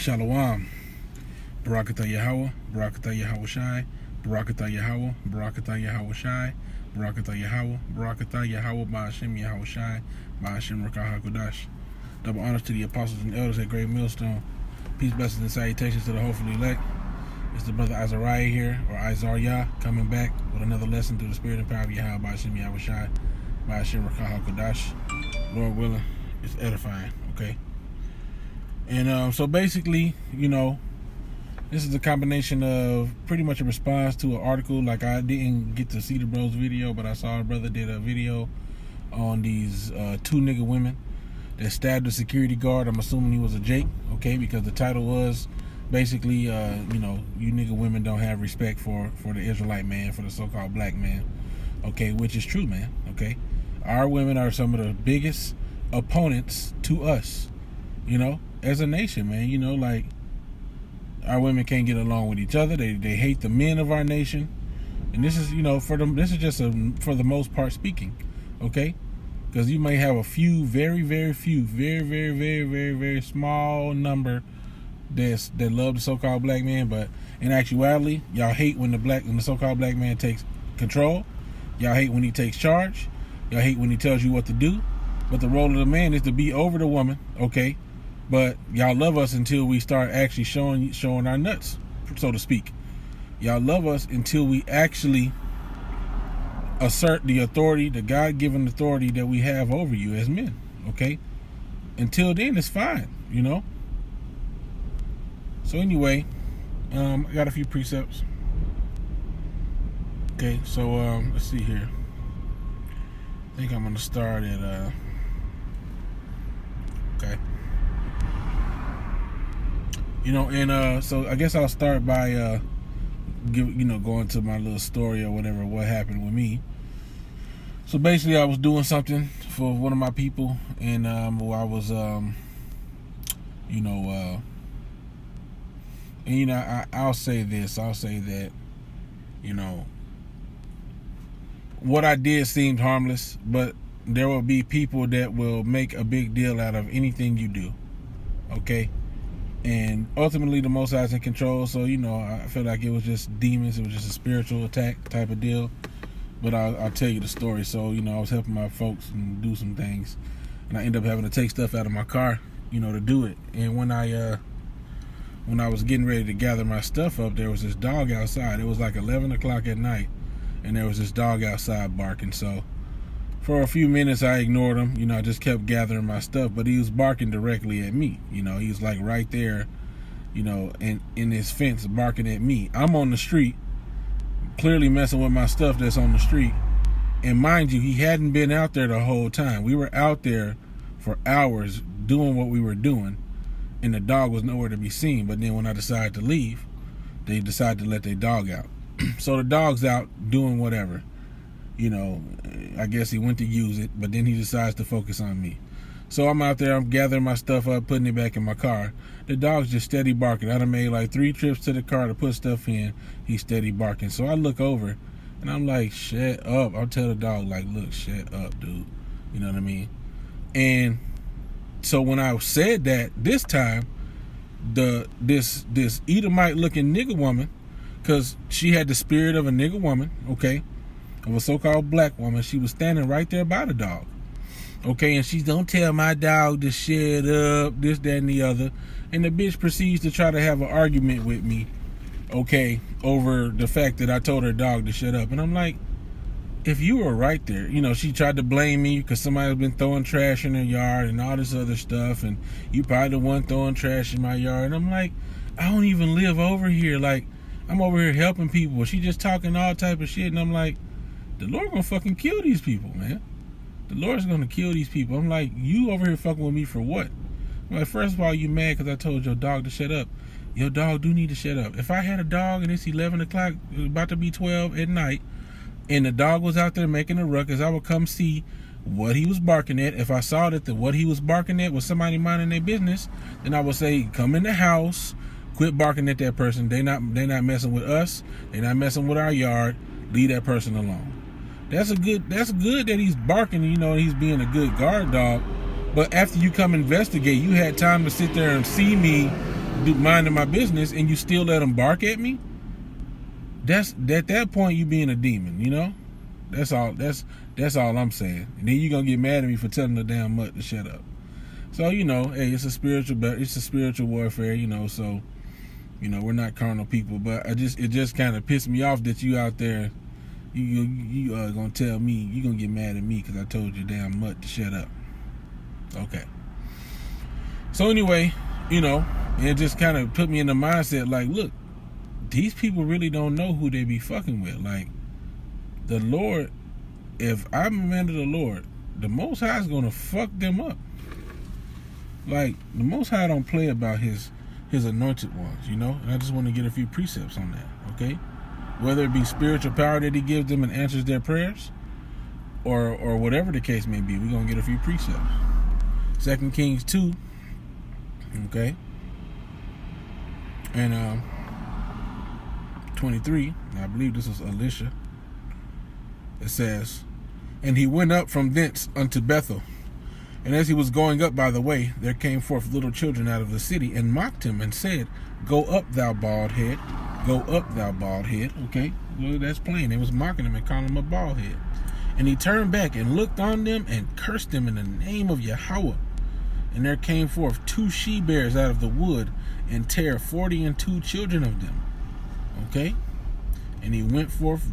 Shalom. Barakatah Yahweh, Barakatah Yahweh Shai, Barakatah Yahweh, Barakatah Yahweh Shai, Barakatah Yahweh, Barakatah Yahweh, Ba'ashem Yahweh Shai, Ba'ashem Rakah HaKodash. Double honors to the apostles and elders at Great Millstone. Peace, blessings, and salutations to the hopefully elect. It's the brother Azariah here, or Isaiah, coming back with another lesson through the spirit and power of Yahweh, Ba'ashem Yahweh Shai, Ba'ashem Rakah HaKodash. Lord willing, it's edifying, okay? And so basically, this is a combination of pretty much a response to an article. Like, I didn't get to see the bro's video, but I saw a brother did a video on these two nigga women that stabbed a security guard. I'm assuming he was a Jake, okay, because the title was basically, you nigga women don't have respect for the Israelite man, for the so-called black man, okay, which is true, man, okay. Our women are some of the biggest opponents to us, as a nation, man. Like, our women can't get along with each other. They hate the men of our nation, and this is for them. This is just for the most part speaking, okay? Because you may have a few, very, very few, very, very, very, very, very small number that love the so-called black man, but in actuality, y'all hate when the so-called black man takes control. Y'all hate when he takes charge. Y'all hate when he tells you what to do. But the role of the man is to be over the woman, okay? But y'all love us until we start actually showing our nuts, so to speak. Y'all love us until we actually assert the authority, the God-given authority that we have over you as men, okay? Until then, it's fine, So anyway, I got a few precepts. Okay, so let's see here. I think I'm going to start at, okay. So I guess I'll start by going to my little story or whatever, what happened with me. So basically, I was doing something for one of my people, and I was I'll say this. I'll say that, what I did seemed harmless, but there will be people that will make a big deal out of anything you do, okay? And ultimately, the Most High is in control, so, I feel like it was just demons. It was just a spiritual attack type of deal. But I'll tell you the story. So, I was helping my folks and do some things, and I ended up having to take stuff out of my car, to do it. And when I was getting ready to gather my stuff up, there was this dog outside. It was like 11 o'clock at night, and there was this dog outside barking. So for a few minutes, I ignored him. I just kept gathering my stuff, but he was barking directly at me. He was like right there, in his fence barking at me. I'm on the street, clearly messing with my stuff that's on the street. And mind you, he hadn't been out there the whole time. We were out there for hours doing what we were doing, and the dog was nowhere to be seen. But then when I decided to leave, they decided to let their dog out. So the dog's out doing whatever. I guess he went to use it, but then he decides to focus on me. So I'm out there, I'm gathering my stuff up, putting it back in my car. The dog's just steady barking. I done made like 3 trips to the car to put stuff in. He's steady barking. So I look over, and I'm like, shut up. I'll tell the dog, like, look, shut up, dude. You know what I mean? And so when I said that, this time, this Edomite-looking nigga woman, because she had the spirit of a nigga woman, okay, of a so-called black woman, she was standing right there by the dog, okay, and she's, don't tell my dog to shut up, this, that, and the other, and the bitch proceeds to try to have an argument with me, okay, over the fact that I told her dog to shut up. And I'm like, if you were right there, she tried to blame me because somebody's been throwing trash in her yard and all this other stuff, and you probably the one throwing trash in my yard. And I'm like, I don't even live over here. Like, I'm over here helping people. She just talking all type of shit, and I'm like, the Lord gonna fucking kill these people, man. The Lord's gonna kill these people. I'm like, you over here fucking with me for what? I'm like, first of all, you mad because I told your dog to shut up. Your dog do need to shut up. If I had a dog and it's 11 o'clock, about to be 12 at night, and the dog was out there making a ruckus, I would come see what he was barking at. If I saw that what he was barking at was somebody minding their business, then I would say, come in the house, quit barking at that person. They not messing with us. They not messing with our yard. Leave that person alone. That's good that he's barking, he's being a good guard dog. But after you come investigate, you had time to sit there and see me minding my business, and you still let them bark at me. That's at that point you being a demon, you know. That's all. That's all I'm saying. And then you gonna get mad at me for telling the damn mutt to shut up. So you know, hey, it's a spiritual warfare, you know. So you know, we're not carnal people, but it just kind of pissed me off that you out there. You gonna tell me, you gonna get mad at me because I told your damn mutt to shut up. Okay. So anyway, you know, it just kind of put me in the mindset like, look, these people really don't know who they be fucking with. Like, the Lord, if I'm a man of the Lord, the Most High is gonna fuck them up. Like, the Most High don't play about his anointed ones, you know? And I just want to get a few precepts on that, okay? Whether it be spiritual power that he gives them and answers their prayers, or whatever the case may be, we're going to get a few precepts. 2 Kings 2, okay? And 23, I believe this was Elisha. It says, and he went up from thence unto Bethel. And as he was going up by the way, there came forth little children out of the city, and mocked him, and said, Go up, thou bald head. Go up, thou bald head. Okay, well, that's plain. They was mocking him and calling him a bald head. And he turned back and looked on them and cursed them in the name of Yahweh. And there came forth 2 she-bears out of the wood, and tare 42 children of them. Okay? And he went forth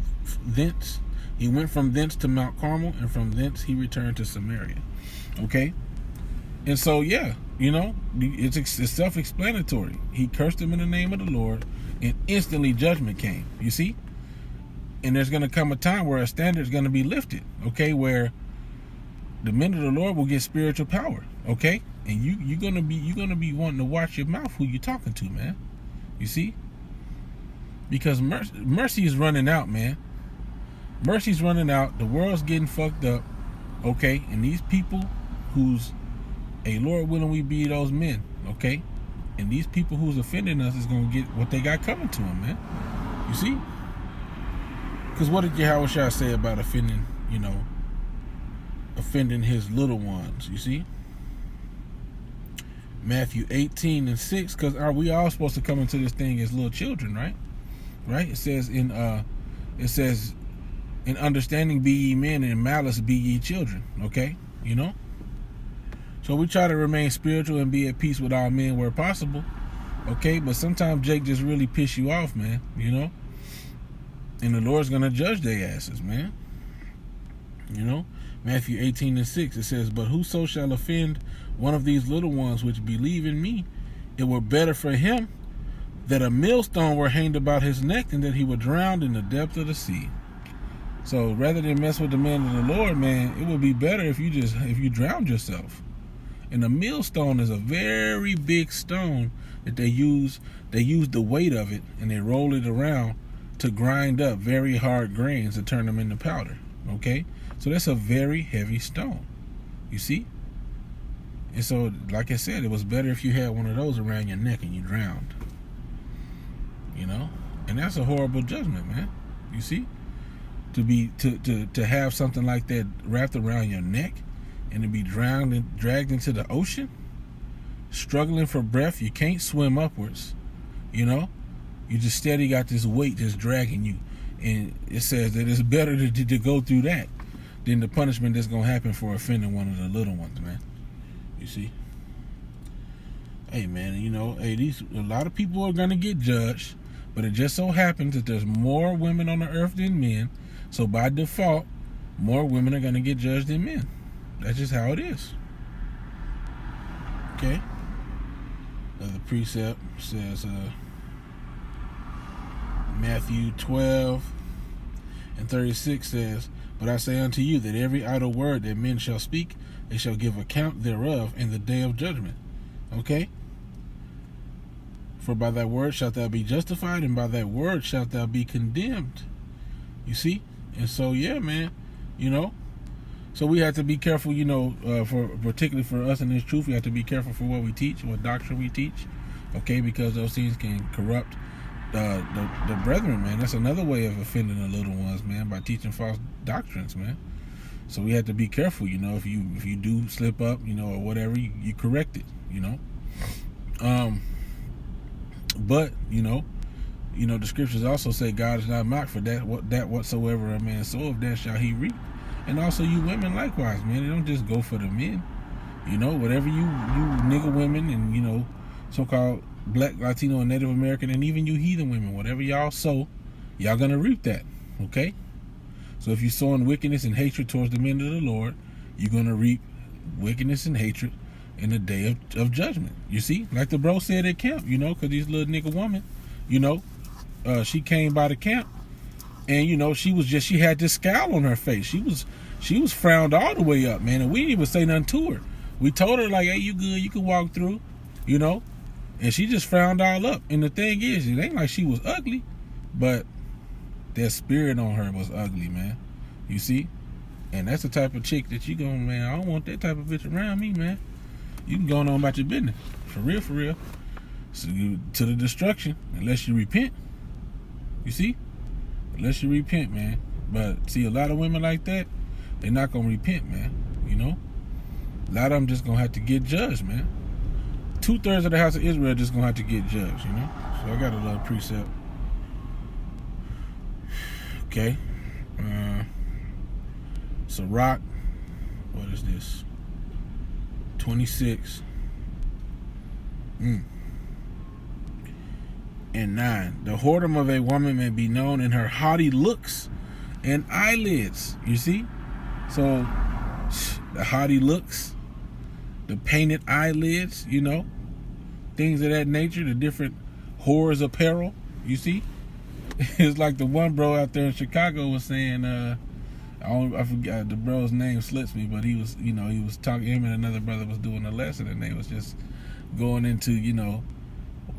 thence. He went from thence to Mount Carmel, and from thence he returned to Samaria. Okay? And so, yeah, you know, it's self-explanatory. He cursed them in the name of the Lord, and instantly judgment came. You see? And there's going to come a time where a standard is going to be lifted, okay, where the men of the Lord will get spiritual power, okay? And you're going to be wanting to watch your mouth who you're talking to, man. You see? Because mercy is running out, man. Mercy's running out. The world's getting fucked up, okay? And these people who's, hey, Lord willing, we be those men, okay? And these people who's offending us is going to get what they got coming to them, man. You see? Because what did Yahweh say about offending, you know, offending his little ones, you see? Matthew 18:6, because are we all supposed to come into this thing as little children, right? Right? It says in understanding be ye men, and in malice be ye children, okay? You know? So we try to remain spiritual and be at peace with all men where possible, okay? But sometimes Jake just really piss you off, man, you know? And the Lord's going to judge their asses, man. You know? Matthew 18:6, it says, But whoso shall offend one of these little ones which believe in me, it were better for him that a millstone were hanged about his neck than that he were drowned in the depth of the sea. So rather than mess with the man of the Lord, man, it would be better if you drowned yourself. And a millstone is a very big stone that they use the weight of it, and they roll it around to grind up very hard grains and turn them into powder. Okay? So that's a very heavy stone. You see? And so, like I said, it was better if you had one of those around your neck and you drowned. You know? And that's a horrible judgment, man. You see? To have something like that wrapped around your neck and to be drowned and dragged into the ocean, struggling for breath, you can't swim upwards. You know? You just steady got this weight just dragging you. And it says that it's better to go through that than the punishment that's going to happen for offending one of the little ones, man. You see? Hey, man, you know, a lot of people are going to get judged, but it just so happens that there's more women on the earth than men. So by default, more women are going to get judged than men. That's just how it is. Okay? The precept says, Matthew 12:36 says, But I say unto you that every idle word that men shall speak, they shall give account thereof in the day of judgment. Okay? For by thy word shalt thou be justified, and by thy word shalt thou be condemned. You see? And so, yeah, man, you know, so we have to be careful, you know, particularly for us in this truth, we have to be careful for what we teach, what doctrine we teach, okay, because those things can corrupt the brethren, man. That's another way of offending the little ones, man, by teaching false doctrines, man. So we have to be careful, you know, if you do slip up, you know, or whatever, you correct it, you know. But the scriptures also say God is not mocked, for that whatsoever a man soweth, that shall he reap. And also you women likewise, man. They don't just go for the men. Whatever you nigga women and so-called black, Latino, and Native American, and even you heathen women, whatever y'all sow, y'all gonna reap that. Okay? So if you're sowing wickedness and hatred towards the men of the Lord, you're gonna reap wickedness and hatred in the day of judgment. You see? Like the bro said at camp, because these little nigga woman, she came by the camp, and she had this scowl on her face. She was frowned all the way up, man, and we didn't even say nothing to her. We told her, like, hey, you good, you can walk through, and she just frowned all up. And the thing is, it ain't like she was ugly, but that spirit on her was ugly, man. You see? And that's the type of chick that you going, man, I don't want that type of bitch around me, man. You can go on about your business. For real. So to the destruction, unless you repent. You see? Unless you repent, man. But see, a lot of women like that, they're not going to repent, man. A lot of them just going to have to get judged, man. 2/3 of the house of Israel just going to have to get judged, So I got a little precept. Okay. Sirach. What is this? 26. And 9. The whoredom of a woman may be known in her haughty looks and eyelids. You see? So, the haughty looks, the painted eyelids, things of that nature, the different whores apparel, you see? It's like the one bro out there in Chicago was saying, I forgot, the bro's name slips me, but he was talking, him and another brother was doing a lesson, and they was just going into,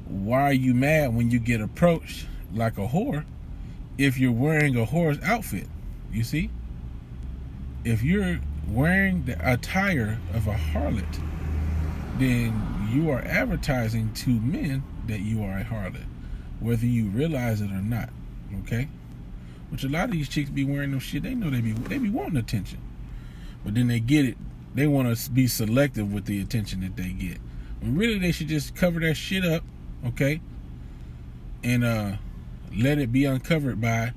why are you mad when you get approached like a whore if you're wearing a whore's outfit? You see? If you're wearing the attire of a harlot, then you are advertising to men that you are a harlot, whether you realize it or not. Okay? Which a lot of these chicks be wearing them shit, they know they be wanting attention. But then they get it. They want to be selective with the attention that they get. When really they should just cover that shit up, okay? And let it be uncovered by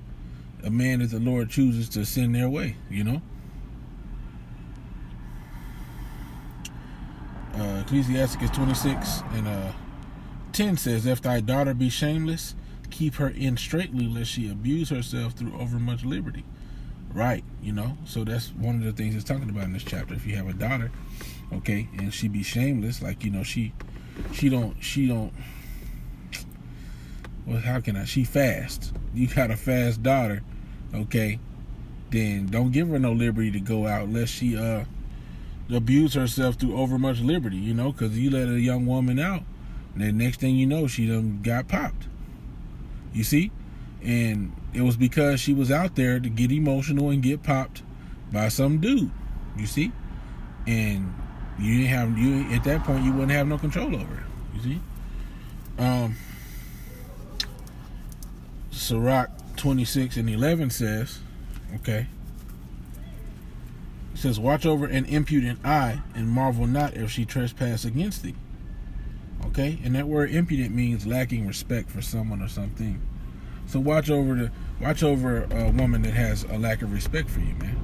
a man that the Lord chooses to send their way, Ecclesiasticus 26 and 10 says, if thy daughter be shameless, keep her in straitly, lest she abuse herself through overmuch liberty. Right, so that's one of the things it's talking about in this chapter. If you have a daughter, okay, and she be shameless, like, she don't, well, how can I, she fast. You got a fast daughter, okay, then don't give her no liberty to go out unless she abuse herself through overmuch liberty, because you let a young woman out, and then next thing you know, she done got popped. You see? And it was because she was out there to get emotional and get popped by some dude. You see? And at that point you wouldn't have no control over it. You see? Sirach 26 and 11 says, okay, it says, watch over an impudent eye and marvel not if she trespass against thee. Okay? And that word impudent means lacking respect for someone or something. So watch over a woman that has a lack of respect for you, man.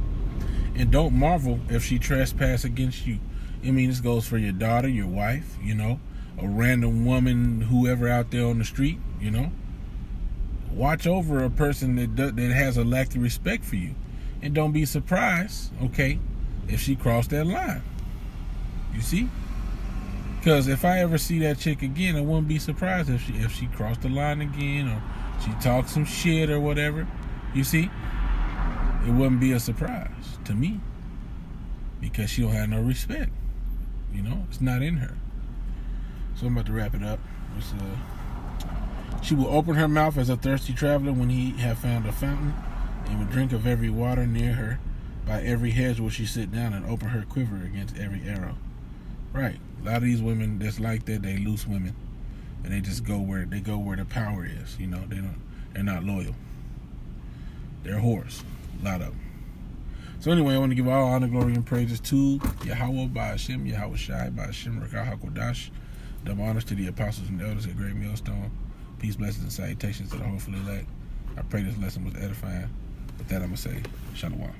And don't marvel if she trespass against you. I mean, this goes for your daughter, your wife, a random woman, whoever out there on the street, Watch over a person that has a lack of respect for you. And don't be surprised, okay, if she crossed that line. You see? Because if I ever see that chick again, I wouldn't be surprised if she crossed the line again, or she talked some shit or whatever. You see? It wouldn't be a surprise to me, because she don't have no respect. It's not in her. So I'm about to wrap it up. She will open her mouth as a thirsty traveler when he have found a fountain, and will drink of every water near her. By every hedge will she sit down, and open her quiver against every arrow. Right. A lot of these women that's like that, they loose women, and they just go where the power is. They're not loyal. They're whores. A lot of them. So anyway, I want to give all honor, glory, and praises to Yahweh Ba'ashem, Yahweh Shai Ba'ashem Rakah HaKodash. Double honors to the apostles and elders at Great Millstone. Peace, blessings, and salutations to the hopefully elect. I pray this lesson was edifying. With that, I'm going to say, Shalom.